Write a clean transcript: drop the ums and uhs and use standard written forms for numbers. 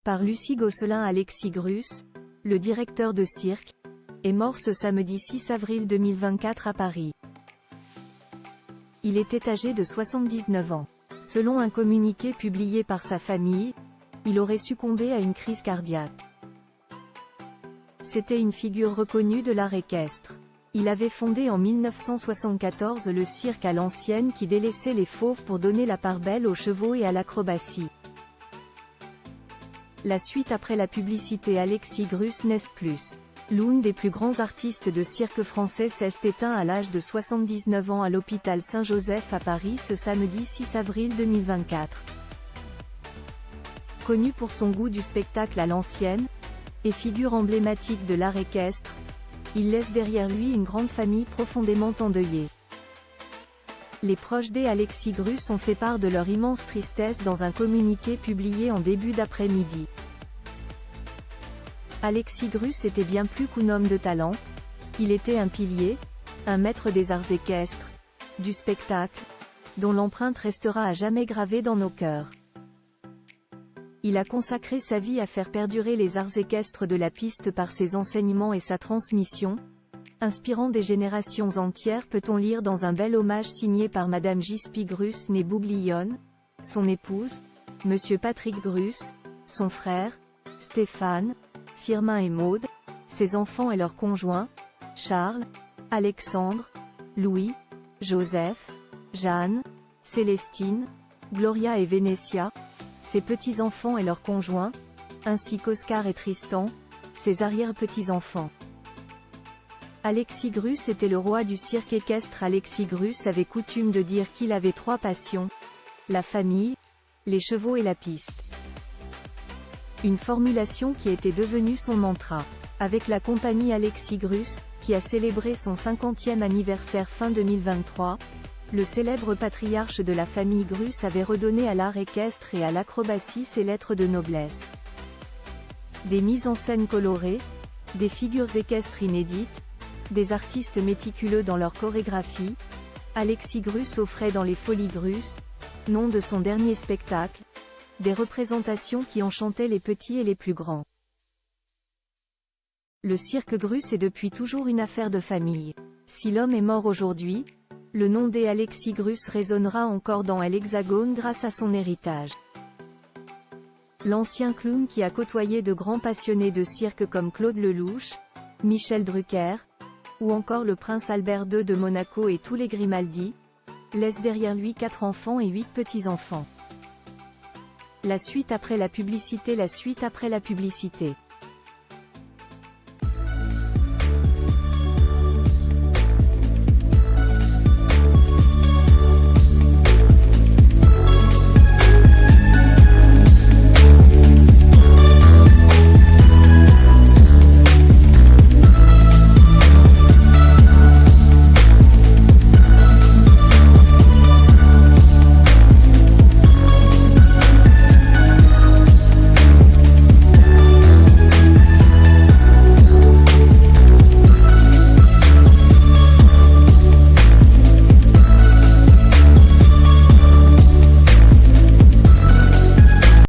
Par Lucie Gosselin. Alexis Grus, le directeur de cirque, est mort ce samedi 6 avril 2024 à Paris. Il était âgé de 79 ans. Selon un communiqué publié par sa famille, il aurait succombé à une crise cardiaque. C'était une figure reconnue de l'art équestre. Il avait fondé en 1974 le cirque à l'ancienne qui délaissait les fauves pour donner la part belle aux chevaux et à l'acrobatie. La suite après la publicité. Alexis Grus n'est plus. L'un des plus grands artistes de cirque français s'est éteint à l'âge de 79 ans à l'hôpital Saint-Joseph à Paris ce samedi 6 avril 2024. Connu pour son goût du spectacle à l'ancienne, et figure emblématique de l'art équestre, il laisse derrière lui une grande famille profondément endeuillée. Les proches d'Alexis Grus ont fait part de leur immense tristesse dans un communiqué publié en début d'après-midi. Alexis Grus était bien plus qu'un homme de talent, il était un pilier, un maître des arts équestres, du spectacle, dont l'empreinte restera à jamais gravée dans nos cœurs. Il a consacré sa vie à faire perdurer les arts équestres de la piste par ses enseignements et sa transmission, inspirant des générations entières. Peut-on lire dans un bel hommage signé par Madame Gispi Grus née Bouglione, son épouse, Monsieur Patrick Grus, son frère, Stéphane, Firmin et Maude, ses enfants et leurs conjoints, Charles, Alexandre, Louis, Joseph, Jeanne, Célestine, Gloria et Vénétia, ses petits-enfants et leurs conjoints, ainsi qu'Oscar et Tristan, ses arrière-petits-enfants. Alexis Grus était le roi du cirque équestre. Alexis Grus avait coutume de dire qu'il avait trois passions: la famille, les chevaux et la piste. Une formulation qui était devenue son mantra. Avec la compagnie Alexis Grus, qui a célébré son 50e anniversaire fin 2023, le célèbre patriarche de la famille Grus avait redonné à l'art équestre et à l'acrobatie ses lettres de noblesse. Des mises en scène colorées, des figures équestres inédites, des artistes méticuleux dans leur chorégraphie, Alexis Grus offrait dans les Folies Grus, nom de son dernier spectacle, des représentations qui enchantaient les petits et les plus grands. Le cirque Grus est depuis toujours une affaire de famille. Si l'homme est mort aujourd'hui, le nom d'Alexis Grus résonnera encore dans l'Hexagone grâce à son héritage. L'ancien clown qui a côtoyé de grands passionnés de cirque comme Claude Lelouch, Michel Drucker, ou encore le prince Albert II de Monaco et tous les Grimaldi, laisse derrière lui 4 enfants et 8 petits-enfants. La suite après la publicité. La suite après la publicité.